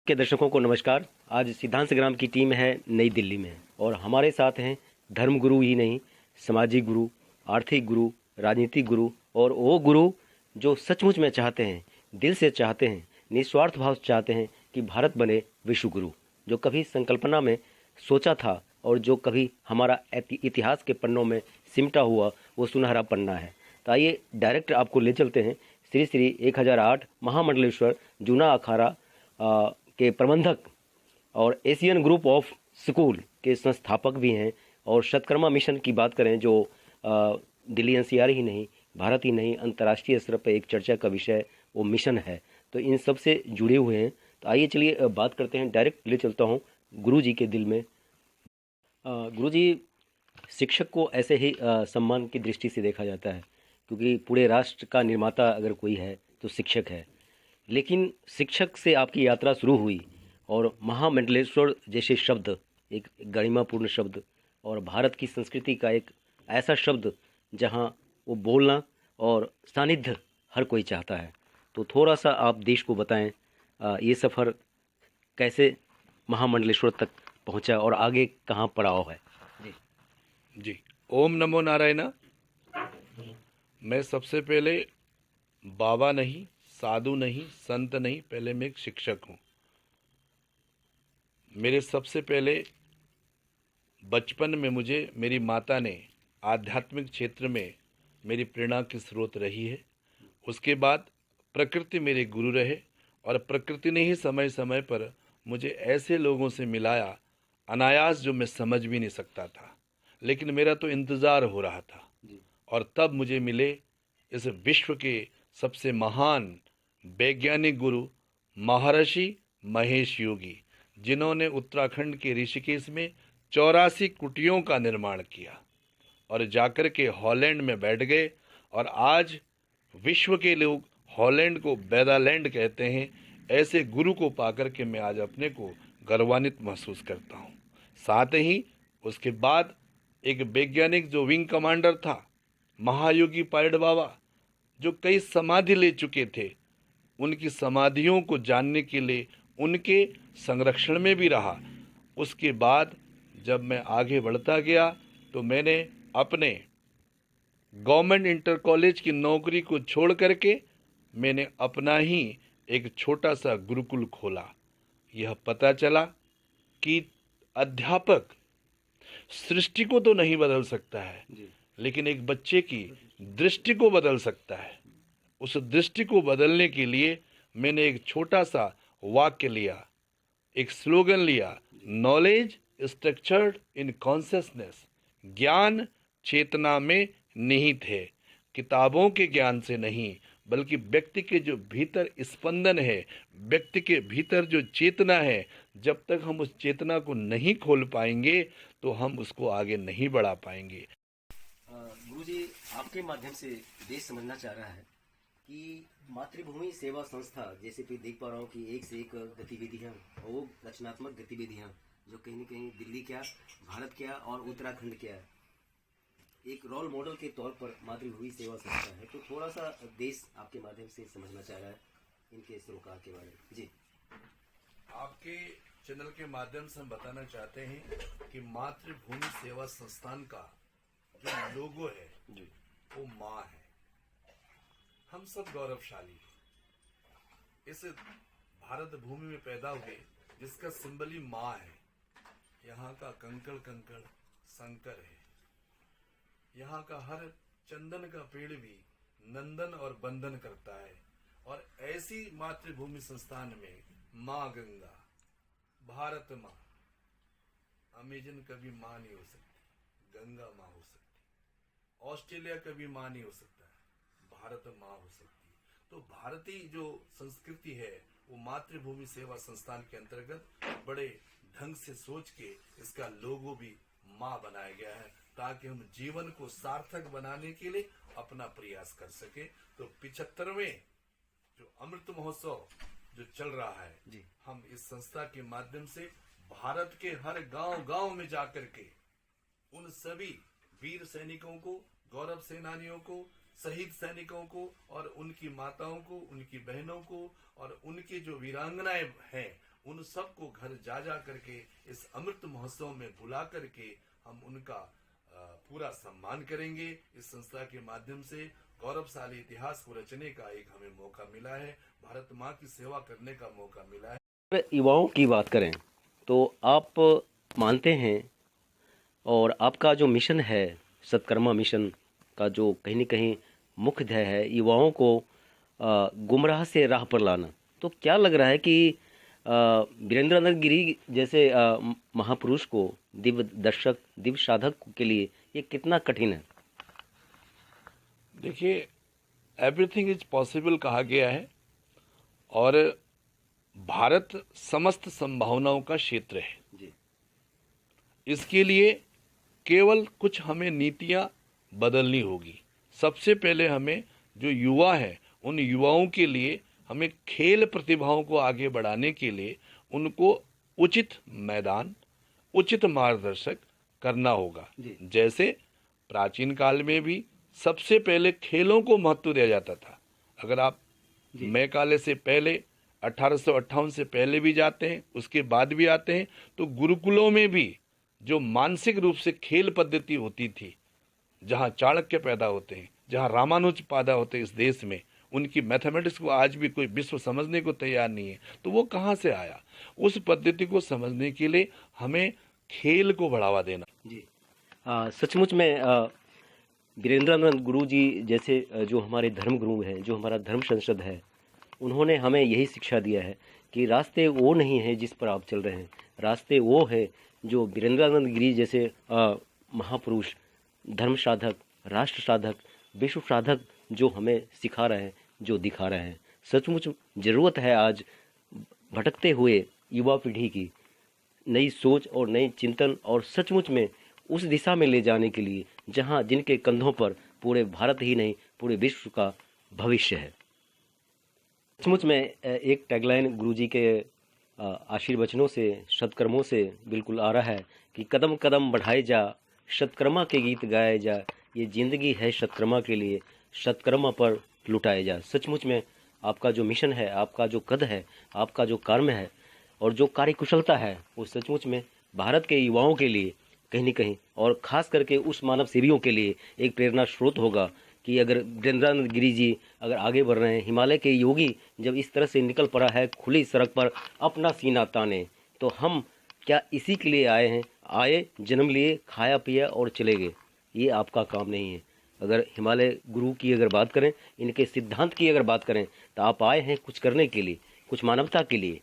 के दर्शकों को नमस्कार। आज सिद्धांत संग्राम की टीम है नई दिल्ली में और हमारे साथ हैं धर्म गुरु ही नहीं, सामाजिक गुरु, आर्थिक गुरु, राजनीतिक गुरु और वो गुरु जो सचमुच में चाहते हैं, दिल से चाहते हैं, निस्वार्थ भाव से चाहते हैं कि भारत बने विश्व गुरु, जो कभी संकल्पना में सोचा था और जो कभी हमारा इतिहास के पन्नों में सिमटा हुआ वो सुनहरा पन्ना है। तो आइए डायरेक्ट आपको ले चलते हैं श्री श्री 1008 महामंडलेश्वर जूना अखाड़ा के प्रबंधक और एशियन ग्रुप ऑफ स्कूल के संस्थापक भी हैं। और शतकर्मा मिशन की बात करें जो दिल्ली एनसीआर ही नहीं, भारत ही नहीं, अंतर्राष्ट्रीय स्तर पर एक चर्चा का विषय वो मिशन है। तो इन सब से जुड़े हुए हैं। तो आइए चलिए बात करते हैं, डायरेक्ट ले चलता हूँ गुरु जी के दिल में। गुरु जी, शिक्षक को ऐसे ही सम्मान की दृष्टि से देखा जाता है क्योंकि पूरे राष्ट्र का निर्माता अगर कोई है तो शिक्षक है। लेकिन शिक्षक से आपकी यात्रा शुरू हुई और महामंडलेश्वर जैसे शब्द, एक गरिमापूर्ण शब्द और भारत की संस्कृति का एक ऐसा शब्द जहां वो बोलना और सानिध्य हर कोई चाहता है। तो थोड़ा सा आप देश को बताएं ये सफ़र कैसे महामंडलेश्वर तक पहुंचा और आगे कहां पड़ाव है। जी, ओम नमो नारायण। मैं सबसे पहले बाबा नहीं, साधु नहीं, संत नहीं, पहले मैं एक शिक्षक हूँ। मेरे सबसे पहले बचपन में मुझे मेरी माता ने आध्यात्मिक क्षेत्र में मेरी प्रेरणा की स्रोत रही है। उसके बाद प्रकृति मेरे गुरु रहे और प्रकृति ने ही समय समय पर मुझे ऐसे लोगों से मिलाया अनायास जो मैं समझ भी नहीं सकता था, लेकिन मेरा तो इंतज़ार हो रहा था। और तब मुझे मिले इस विश्व के सबसे महान वैज्ञानिक गुरु महर्षि महेश योगी, जिन्होंने उत्तराखंड के ऋषिकेश में 84 कुटियों का निर्माण किया और जाकर के हॉलैंड में बैठ गए। और आज विश्व के लोग हॉलैंड को वेदालैंड कहते हैं। ऐसे गुरु को पाकर के मैं आज अपने को गर्वान्वित महसूस करता हूँ। साथ ही उसके बाद एक वैज्ञानिक जो विंग कमांडर था, महायोगी पायलट बाबा, जो कई समाधि ले चुके थे, उनकी समाधियों को जानने के लिए उनके संरक्षण में भी रहा। उसके बाद जब मैं आगे बढ़ता गया तो मैंने अपने गवर्नमेंट इंटर कॉलेज की नौकरी को छोड़ करके मैंने अपना ही एक छोटा सा गुरुकुल खोला। यह पता चला कि अध्यापक सृष्टि को तो नहीं बदल सकता है, लेकिन एक बच्चे की दृष्टि को बदल सकता है। उस दृष्टि को बदलने के लिए मैंने एक छोटा सा वाक्य लिया, एक स्लोगन लिया, नॉलेज स्ट्रक्चर्ड इन कॉन्शियसनेस। ज्ञान चेतना में निहित है, किताबों के ज्ञान से नहीं, बल्कि व्यक्ति के जो भीतर स्पंदन है, व्यक्ति के भीतर जो चेतना है, जब तक हम उस चेतना को नहीं खोल पाएंगे तो हम उसको आगे नहीं बढ़ा पाएंगे। गुरुजी, आपके माध्यम से देश समझना चाह रहा है कि मातृभूमि सेवा संस्था जैसे कि देख पा रहा हूँ कि एक से एक गतिविधियाँ, वो रचनात्मक गतिविधियाँ जो कहीं न कहीं दिल्ली क्या, भारत क्या और उत्तराखंड क्या एक रोल मॉडल के तौर पर मातृभूमि सेवा संस्था है। तो थोड़ा सा देश आपके माध्यम से समझना चाह रहा है इनके सरोकार के बारे में। जी, आपके चैनल के माध्यम से हम बताना चाहते हैं कि मातृभूमि सेवा संस्थान का जो लोगो है जी, वो माँ है। हम सब गौरवशाली हैं। इस भारत भूमि में पैदा हुए जिसका सिंबल ही माँ है। यहाँ का कंकड़ कंकड़ शंकर है। यहाँ का हर चंदन का पेड़ भी नंदन और बंधन करता है। और ऐसी मातृभूमि संस्थान में माँ गंगा, भारत माँ, अमेजन कभी माँ नहीं हो सकती, गंगा माँ हो सकती। ऑस्ट्रेलिया कभी माँ नहीं हो सकता, भारत माँ हो सकती। तो भारतीय जो संस्कृति है वो मातृभूमि सेवा संस्थान के अंतर्गत बड़े ढंग से सोच के इसका लोगो भी माँ बनाया गया है, ताकि हम जीवन को सार्थक बनाने के लिए अपना प्रयास कर सके। तो 75वें जो अमृत महोत्सव जो चल रहा है जी, हम इस संस्था के माध्यम से भारत के हर गांव-गांव में जाकर के उन सभी वीर सैनिकों को, गौरव सेनानियों को, शहीद सैनिकों को और उनकी माताओं को, उनकी बहनों को और उनकी जो वीरांगनाएं हैं उन सबको घर जा जा करके इस अमृत महोत्सव में बुला करके हम उनका पूरा सम्मान करेंगे। इस संस्था के माध्यम से गौरवशाली इतिहास को रचने का एक हमें मौका मिला है, भारत माँ की सेवा करने का मौका मिला है। अगर युवाओं की बात करें तो आप मानते हैं और आपका जो मिशन है सत्कर्मा मिशन का जो कहीं न कहीं मुख्य ध्येय है युवाओं को गुमराह से राह पर लाना, तो क्या लग रहा है कि वीरेंद्रनाथ गिरी जैसे महापुरुष को दिव्य दर्शक दिव्य साधक के लिए ये कितना कठिन है? देखिए, एवरीथिंग इज पॉसिबल कहा गया है और भारत समस्त संभावनाओं का क्षेत्र है जी। इसके लिए केवल कुछ हमें नीतियां बदलनी होगी। सबसे पहले हमें जो युवा है उन युवाओं के लिए हमें खेल प्रतिभाओं को आगे बढ़ाने के लिए उनको उचित मैदान, उचित मार्गदर्शक करना होगा। जैसे प्राचीन काल में भी सबसे पहले खेलों को महत्व दिया जाता था। अगर आप मैकाले से पहले 1858 से पहले भी जाते हैं, उसके बाद भी आते हैं, तो गुरुकुलों में भी जो मानसिक रूप से खेल पद्धति होती थी, जहाँ चाणक्य पैदा होते हैं, जहाँ रामानुज पैदा होते हैं इस देश में, उनकी मैथमेटिक्स को आज भी कोई विश्व समझने को तैयार नहीं है, तो वो कहाँ से आया? उस पद्धति को समझने के लिए हमें खेल को बढ़ावा देना। जी सचमुच में वीरेंद्रनाथ गुरु जी जैसे जो हमारे धर्म गुरु हैं, जो हमारा धर्म संसद है, उन्होंने हमें यही शिक्षा दिया है कि रास्ते वो नहीं है जिस पर आप चल रहे हैं, रास्ते वो है जो वीरेंद्रनाथ गिरी जैसे महापुरुष, धर्म साधक, राष्ट्र साधक, विश्व साधक जो हमें सिखा रहे हैं, जो दिखा रहे हैं। सचमुच ज़रूरत है आज भटकते हुए युवा पीढ़ी की नई सोच और नई चिंतन और सचमुच में उस दिशा में ले जाने के लिए जहां जिनके कंधों पर पूरे भारत ही नहीं पूरे विश्व का भविष्य है। सचमुच में एक टैगलाइन गुरुजी के आशीर्वचनों से, सत्कर्मों से बिल्कुल आ रहा है कि कदम कदम बढ़ाए जा, सत्कर्मा के गीत गाए जा, ये जिंदगी है सत्कर्मा के लिए, सत्कर्मा पर लुटाए जा। सचमुच में आपका जो मिशन है, आपका जो कद है, आपका जो कर्म है और जो कार्यकुशलता है, वो सचमुच में भारत के युवाओं के लिए कहीं न कहीं और ख़ास करके उस मानव सेवियों के लिए एक प्रेरणा स्रोत होगा कि अगर वीरेंद्रनाथ गिरी जी अगर आगे बढ़ रहे हैं, हिमालय के योगी जब इस तरह से निकल पड़ा है खुली सड़क पर अपना सीना ताने, तो हम क्या इसी के लिए आए हैं? आए, जन्म लिए, खाया पिया और चले गए, ये आपका काम नहीं है। अगर हिमालय गुरु की अगर बात करें, इनके सिद्धांत की अगर बात करें, तो आप आए हैं कुछ करने के लिए, कुछ मानवता के लिए।